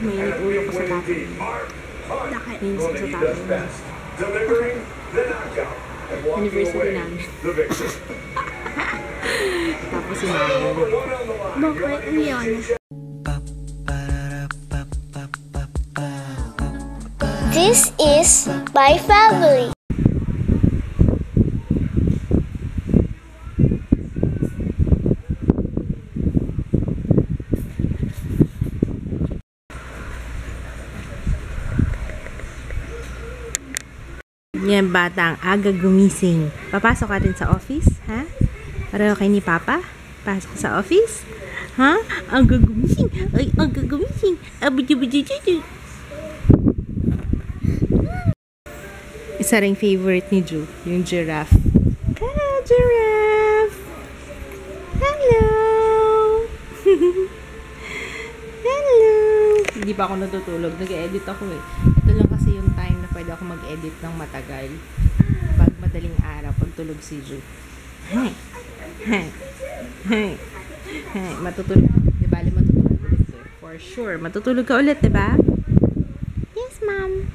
mainit ulo ko sa tatay. Nakainis ko sa tatay. Anniversary namin. Tapos si mama. Bakit iyan? This is my family. Yan bata ang aga gumising. Papasok ka rin sa office, ha? Pareho kayo ni Papa? Pasok sa office? Ha? Aga gumising. Ay, aga gumising. Abujubujujuju. Isa ring favorite ni Ju, yung giraffe. Hello, giraffe! Hello! Hello! Hindi pa ako natutulog. Nag-edit ako eh. Ito lang kasi yung time na pwede ako mag-edit ng matagal. Pag madaling araw, pag tulog si Ju. Hey! Hey! Hey! Hey! Matutulog. Di bali matutulog ulit to. For sure. Matutulog ka ulit, diba? Yes, ma'am.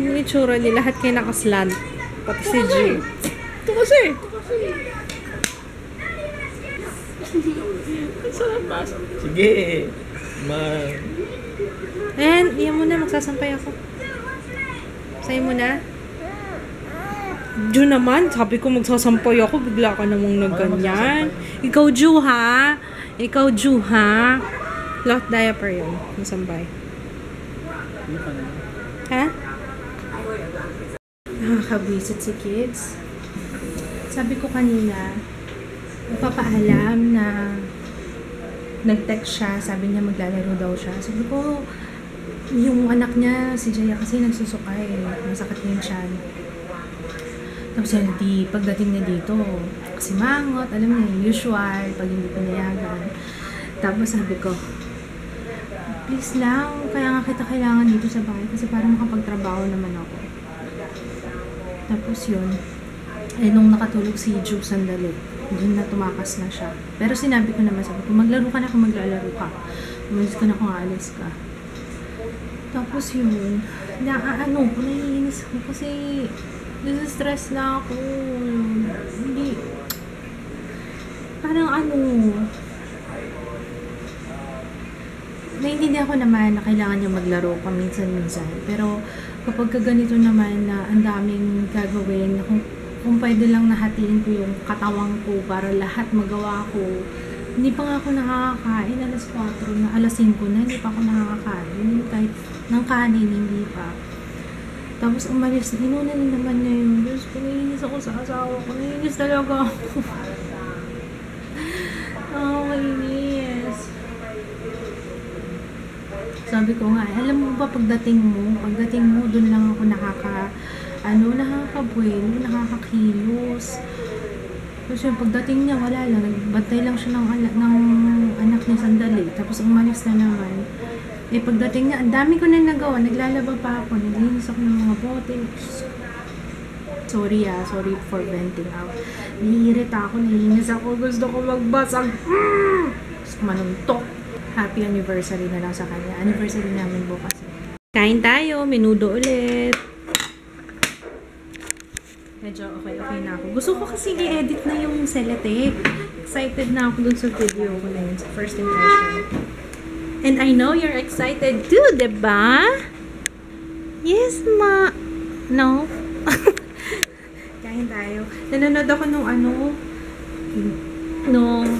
Yung itsura ni lahat kayo nakaslant. Pati si G. Ito kasi. Sige. And, iyan muna. Magsasampay ako. Sa'yo muna. Ju naman. Sabi ko magsasampay ako. Bigla ka namang nagganyan. Ikaw, Ju, ha? Ikaw, Ju, ha? Cloth diaper yun. Masampay. Ha? Nakakabwisit si kids. Sabi ko kanina, magpapaalam na nag-text siya. Sabi niya maglalaro daw siya. Sabi ko, yung anak niya, si Jaya kasi nagsusukay. Masakit na yung tiyan. Tapos pagdating niya dito, kasi mangot, alam niya, usual, pag hindi pinayagan. Tapos sabi ko, please lang, kaya nga kita kailangan dito sa bahay kasi parang makapagtrabaho naman ako. Tapos yun, nung nakatulog si Ju sandali, doon na tumakas na siya. Pero sinabi ko naman, sabi ko, maglaro ka na kung maglalaro ka. Umalis ka na kung aalis ka. Tapos yun, naiinis ako kasi nasa-stress na ako. Hindi, parang naiintindihan ko naman na kailangan niya maglaro paminsan-minsan. Pero kapag ganito naman na ang daming gagawin, kung pwede lang nahatiin ko yung katawang ko para lahat magawa ko. Hindi pa nga ako nakakakain. Alas 4 na, alas 5 na, hindi pa ako nakakakain. Kahit ng kanin, hindi pa. Tapos umalis, inuna na naman niya yung Diyos ko. Naiinis ako sa asawa ko. Naiinis talaga ako. Naiinis. Sabi ko nga, alam mo ba pagdating mo, doon lang ako nakakabuelo, nakakakilos. Tapos yung pagdating niya, wala lang. Nagbantay lang siya ng anak niya sandali. Tapos umalis na naman. Pagdating niya, ang dami ko na nagawa. Naglalaba pa ako. Naglinis ako ng mga bote. Sorry for venting out. Naiirita ako, naiinis ako. Gusto ko magbasag. Gusto ko manuntok. Happy anniversary na lang sa kanya. Anniversary namin bukas. Kain tayo. Menudo ulit. Medyo okay na ako. Gusto ko kasi i-edit na yung sellotape. Excited na ako dun sa video ko na yun. Sa first impression. And I know you're excited too, diba? Yes, ma. No? Kain tayo. Nanonood ako nung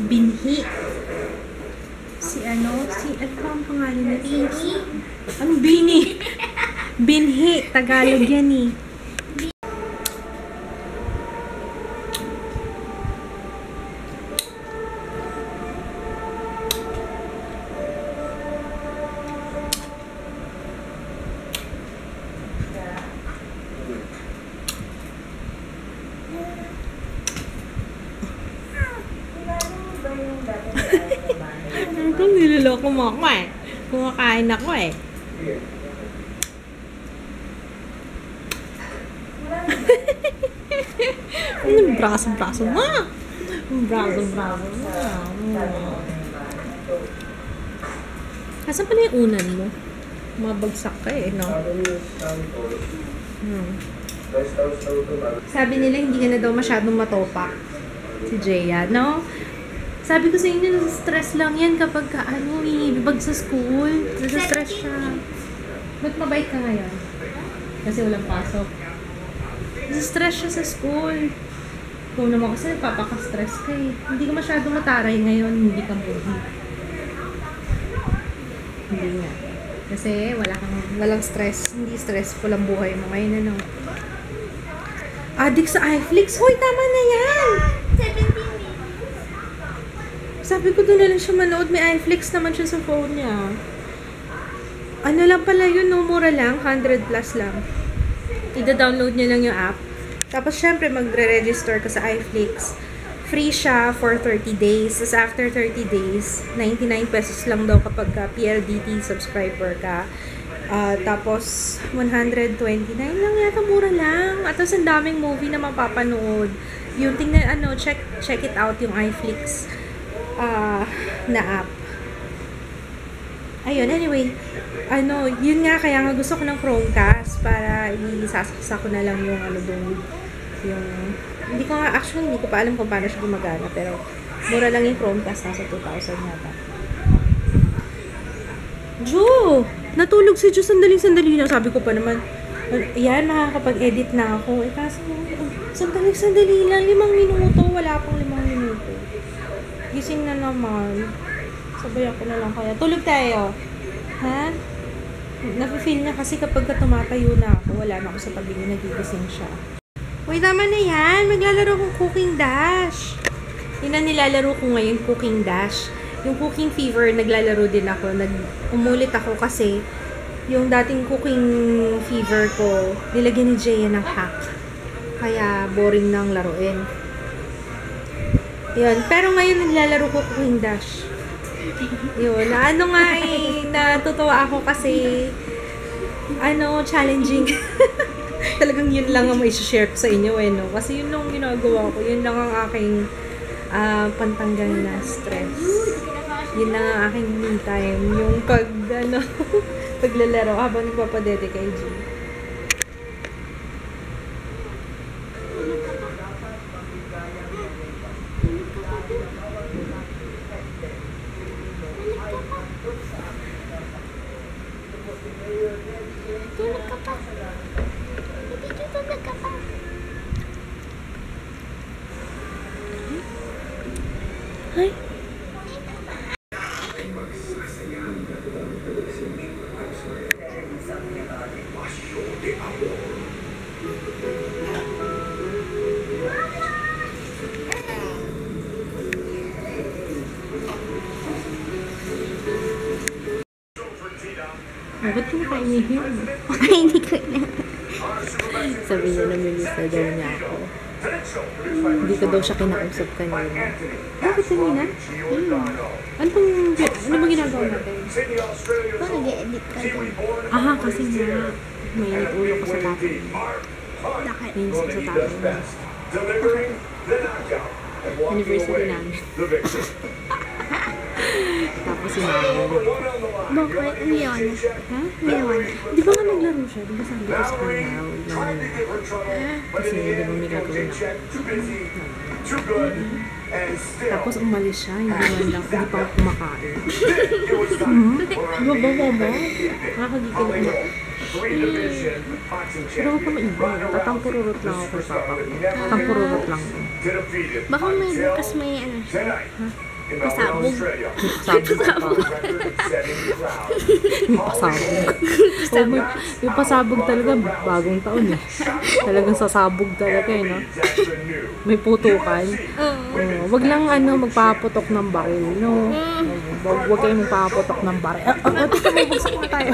binhi. si ano ba ang pangalan na Anong Bini? Binhi, Tagalog yan eh. Itong niloloko mo ako eh. Kumakain ako eh. Anong braso-braso mo? Braso-braso mo. Asan pala yung unan mo? Mabagsak ka eh, no? Sabi nila hindi ka na daw masyadong matopak. Si Jaya, no? Sabi ko sa inyo, stress lang yan kapag ibibag sa school. Nasa-stress siya. Ba't mabait ka ngayon? Kasi walang pasok. Nasa-stress siya sa school. Kung naman kasi, papaka-stress ka eh. Hindi ka masyadong mataray ngayon, hindi ka buhi. Hindi nga. Kasi walang stress. Hindi stressful ang buhay mo ngayon, ano? Addict sa iFlix. Hoy, tama na yan! 17 minutes. Sabi ko doon na lang siya manood. May iFlix naman siya sa phone niya. Ano lang pala yun, no? Mura lang. 100 plus lang. Ida-download niya lang yung app. Tapos, syempre, magre-register ka sa iFlix. Free siya for 30 days. Tapos, after 30 days, 99 pesos lang daw kapag PLDT subscriber ka. Tapos, 129 lang yata, mura lang. At tapos, ang daming movie na mapapanood. Yung tingnan, check it out, yung iFlix na app. Ayun, anyway. Yun nga, kaya nga gusto ko ng Chromecast para isasaksa ko na lang yung doon. Hindi ko pa alam kung paano siya gumagana, pero mura lang yung Chromecast, nasa 2,000 yata. Jo! Natulog si Jo, sandali lang. Sabi ko pa naman, yan, makakapag-edit na ako. Kaso, sandali lang, 5 minuto, wala pang 5 minuto. Gising na naman. Sabayan ko na lang kaya. Tulog tayo. Ha? Nafe-feel niya kasi kapag tumatayo na ako, wala na ako sa tabi niya, nagigising siya. Uy, tama na yan. Maglalaro akong Cooking Dash. Yun ang nilalaro ko ngayon, Cooking Dash. Yung Cooking Fever, naglalaro din ako. Umulit ako kasi yung dating Cooking Fever ko, nilagyan ni Jaya ng hack. Kaya boring nang laruin. Yun. Pero ngayon nilalaro ko Cooking Dash. Yun. Natutuwa ako kasi challenging. Talagang yun lang ang mai-share ko sa inyo no? Kasi yun yung ginagawa ko. Yun lang ang aking pantanggal na stress. Yun lang ang aking me time. Yung paglalaro habang nagpapadete kay G. Tulog ka pa. Hindi tulog ka pa. Ay. Ba't yung kainihin? Ay, hindi ko na. Sabi niya na minisa daw niya ako. Hindi ko daw siya kinausap kanina. Bakit kanina? Ano ba ginagawa natin? Ito, nag-edit ka din. Kasi nga, may ulo ko sa tatay. Bakit? Minus ko sa tatay. Anniversary namin. Tapos si mama. Bakit? Umiyaw na. Ha? Umiyaw na. Di ba nga naglaro siya? Di ba sabi ko sa kanya, huwag naman na. Kasi di ba may gagawin ako. Tapos umalis siya, hindi pa ako kumakain. Baba. Nakakagikilig na. Pero huwag ka maibay. Tatampururot lang ako kay papa ko. Tampururot lang. Baka may bukas may Ha? Pasabog. Pasabog pa. Pasabog. Oh, may pasabog talaga bagong taon eh. Talagang sasabog talaga eh, no? May putukan. Oh, wag lang magpaputok ng baril, no? Wag kayong magpaputok ng baril. Teka, may bugsak na tayo.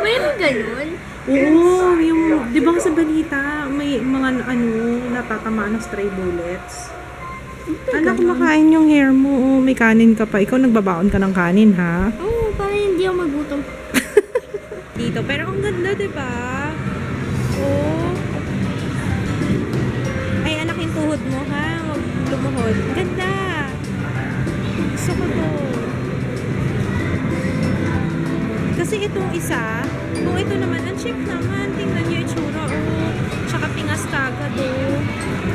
Meron ganun? Oo, yung, di ba sa balita, may mga natatamaan ng stray bullets? Anak, kumakain yung hair mo. Oh, may kanin ka pa. Ikaw nagbabaon ka ng kanin, ha? Oo, para hindi ako magutom. Dito. Pero ang ganda, di ba? Oh. Ay, anak, yung tuhod mo, ha? Huwag lumuhod. Ganda. Gusto ko to. Kasi itong isa, kung ito naman, ang cheap naman. Tingnan niyo yung itsura, oh. Tsaka pingas kagad, oh.